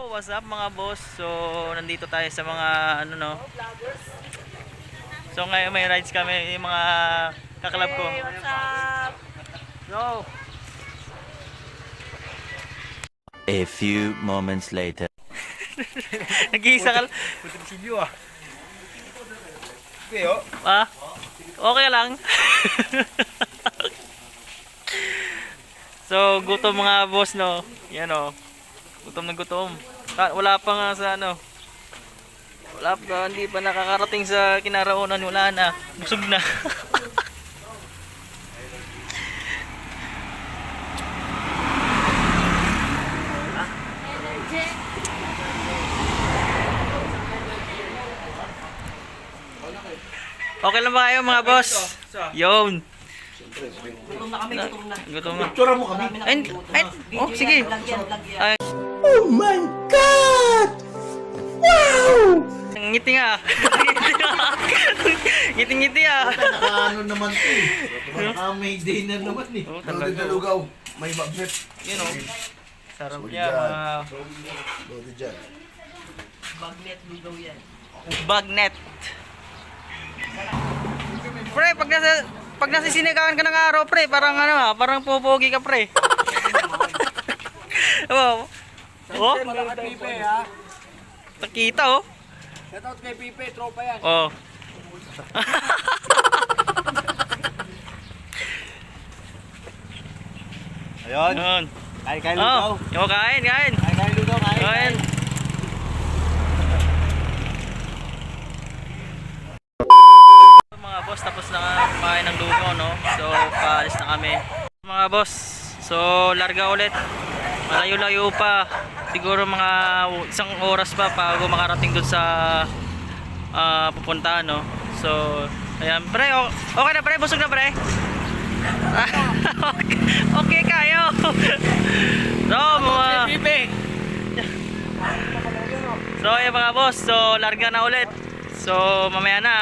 What's up mga boss? So, nandito tayo sa mga ano no. So, ngayon may rides kami yung mga kaklab ko. Hey, what's up? Go! A few moments later. Nag-iisa ka. Silyo ah. Okay, oh. Ah? Okay lang. So, gutom mga boss no. Yan oh. Gutom na gutom. Wala pa nga sa ano. Wala pa, hindi pa nakakarating sa kinaraunan, wala na. Busog na. Okay lang ba kayo mga boss? Yun. Gutom na kami, gutom na. Gutom na. Tsura mo kami. Ay, oh, sige. Ay, Oh my God! Wow! ngiti nga. Ngiti-ngiti ah. Nakaano naman to eh. Naka-may day na naman eh. Oh, talaga. Lodi lugaw. May magnet. Yun oh. Sarap Solid niya. yan. Lodi dyan. Bagnet, lugaw yan. Bagnet. Pre, pag nasisinigawan ka ng araw, pre, parang ano ah, parang pupogi ka, pre. Oh. Oh, Malaki Pipe ha. nakita oh. Shout out kay Pipe, tropa yan. Oh. Ayun. Yun. Kain Oh, yung kain. Kain lugaw, Kain. Mga boss, tapos na kumain ng lugaw, no? So, paalis na kami. Mga boss, so larga ulit. Malayo-layo pa. Siguro mga isang oras pa bago makarating dun sa pupuntahan, no? So, ayan. Pre, okay na pre? Busog na pre? Okay kayo. So, So, ayan mga boss. So, larga na ulit. So, mamaya na.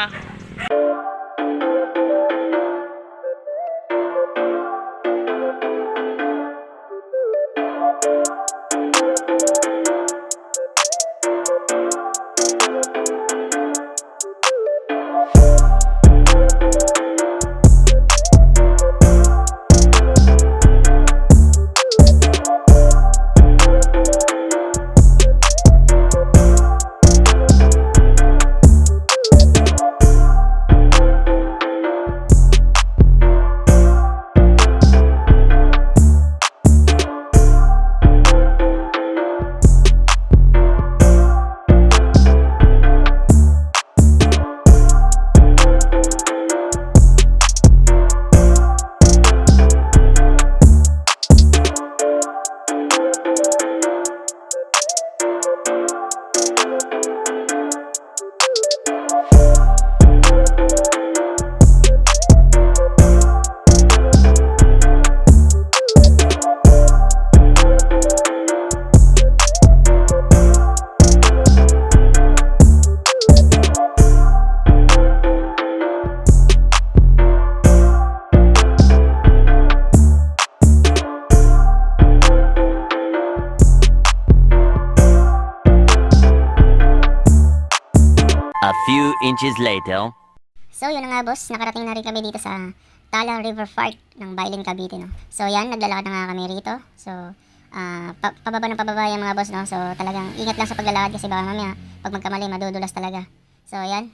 A few inches later. So yun na nga boss, nakarating na rin kami dito sa Tala River Park ng Bailin, Cavite, no. So yan, naglalakad na nga kami rito. So pababa ng pababa yung mga boss, no. So talagang ingat lang sa paglalakad kasi baka mamaya pag magkamali madudulas talaga. So yan,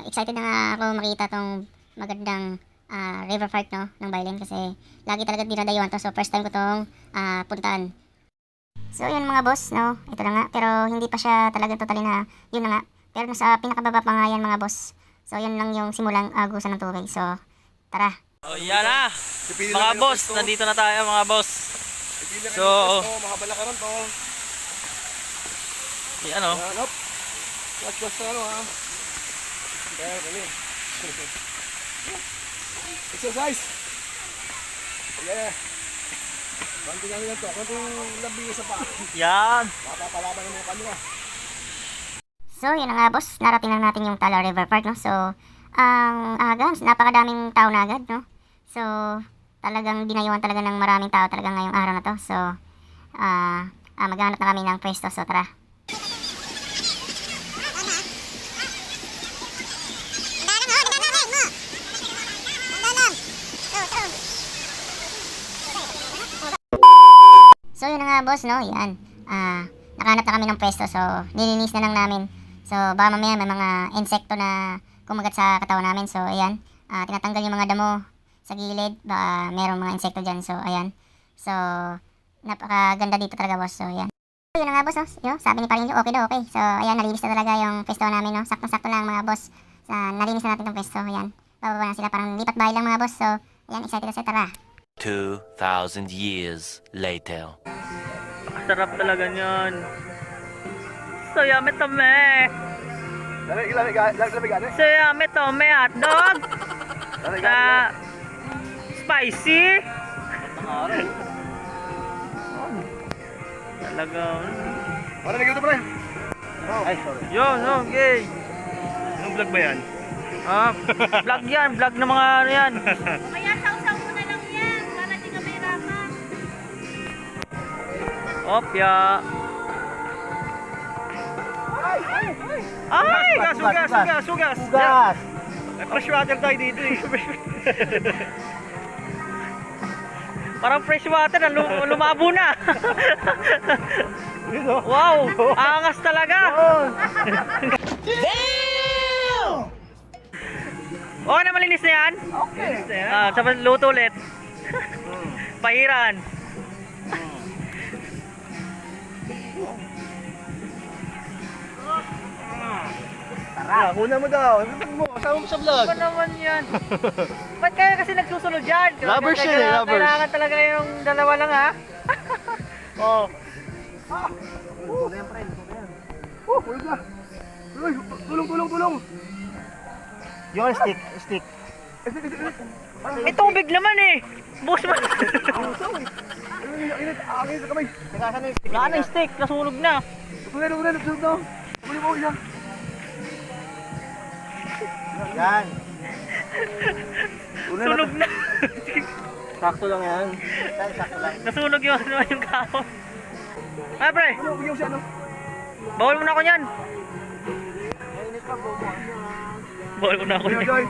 excited na nga ako makita tong magandang river park, no, ng Bailin kasi lagi talaga dinadayuan to. So first time ko tong puntahan. So yun mga boss, no, ito na nga. Pero hindi pa siya talaga totally na yun na nga. Pero nasa pinakababa pa nga yan mga boss. So yun lang yung simulang agusan ng tubig. So tara. Oh, yan na. Mga boss, nandito na tayo mga boss. So, Makabala ka rin to. yan oh. Hanap. Watch na ano ha. Kaya kami. Exercise. Yeah. Konti kami lang to. Konting labi sa pa. Yan. Mapapalaban ng mga kanila. So yun na nga boss, narating lang natin yung Tala River Park, no. So ang aga, napakadaming tao na agad, no. So talagang dinayuhan talaga ng maraming tao talaga ngayong araw na to. So maghanap na kami ng pwesto. So tara. So yun na nga boss, no? Yan. Nakahanap na kami ng pwesto. So nilinis na lang namin. So baka mamaya may mga insekto na kumagat sa katawan namin. So ayan. Tinatanggal yung mga damo sa gilid. Baka merong mga insekto dyan. So ayan. So napakaganda dito talaga boss. So ayan. So yun na nga boss, no? Yo, sabi ni Parinjo, okay daw, okay. So ayan, nalinis na talaga yung pwesto namin, no? Sakto-sakto lang mga boss. Nalinis na natin yung pwesto. Ayan. Bababa na sila, parang lipat bahay lang mga boss. So ayan, excited na sila. Tara. 2,000 years later. Sarap talaga niyan. So yummy to me. So yummy to me hotdog. Spicy. Talaga. Para nagito pre. Ay, sorry. Yun, okay. Anong vlog ba yan? Vlog yan. Vlog ng mga ano yan. Kaya sausaw mo na lang yan para di ka mahirapan. Opya. Ay! Sugas! May fresh water tayo dito eh. Parang fresh water na lumabo na. Wow! Angas talaga! Okay na, malinis na yan? Okay. Sabi luto ulit. Pahiran. Tara, una mo daw. Kasama mo sa vlog. Ano naman yan? Ba't kaya kasi nagsusunod dyan? Rubbers yan eh, rubbers. Kailangan talaga yung dalawa lang ha? Oh. Ulog na. Uy, tulong. Yung stick. May tubig naman eh. Bus mo. Init sa kamay. Wala na yung stick. Nasunog na. Tulog na. Uli mo, isa. Yan. Sunog na. Sakto lang yan. Sakto lang. Nasunog yung kahon. Ah, pre. Ano, bigyan mo siya, ano? Bawal mo na ako yan. Bawal mo na ako yan. Joy.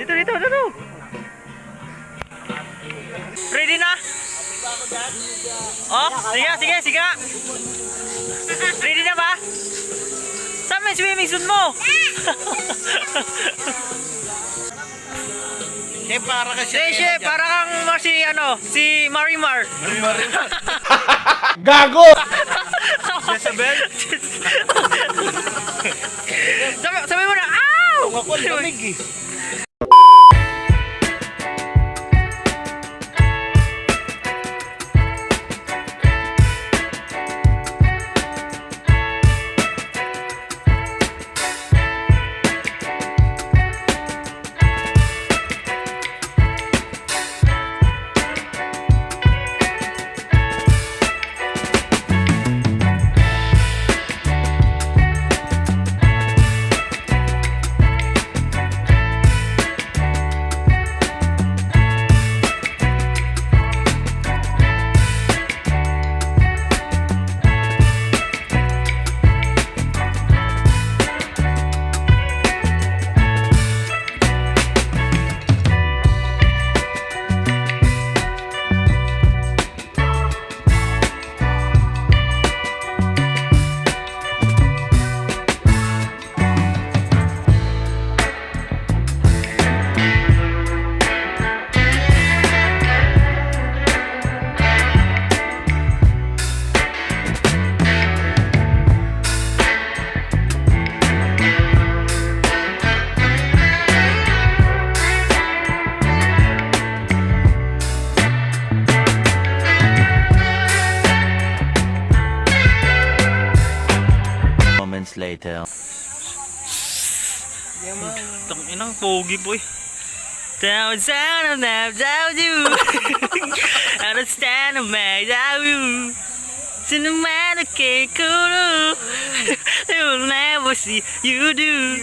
Dito. Ready na? Oh, sige. Ready na ba? Saan may swimming suit mo? Chef, para ka Chef, para kang si Marimar. Gago! Jezebel? Sabi mo na, ow! Ako ang lamig eh. Moments later. Tang inang pogi boy. Down of them, down you. Understand of me, down you. Cinematic cool. They will never see you do.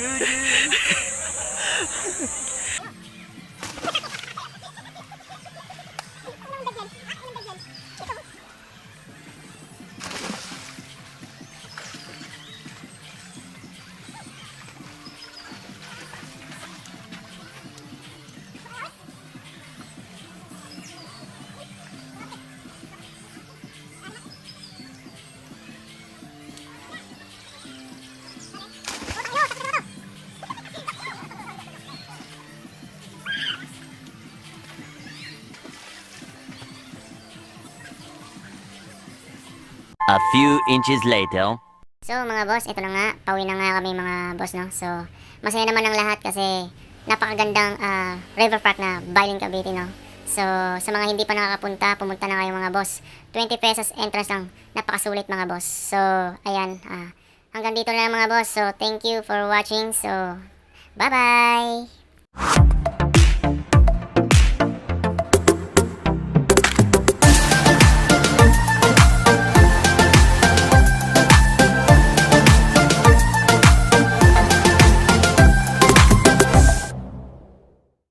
A few inches later. So mga boss, ito na nga, pauwi na nga kami mga boss, no? So, masaya naman ang lahat kasi napakagandang river park na Bailin Cavite, no? So, sa mga hindi pa nakakapunta, pumunta na kayo mga boss. 20 pesos entrance lang, napakasulit mga boss. So, ayan, hanggang dito na lang mga boss. So, thank you for watching. So, bye-bye!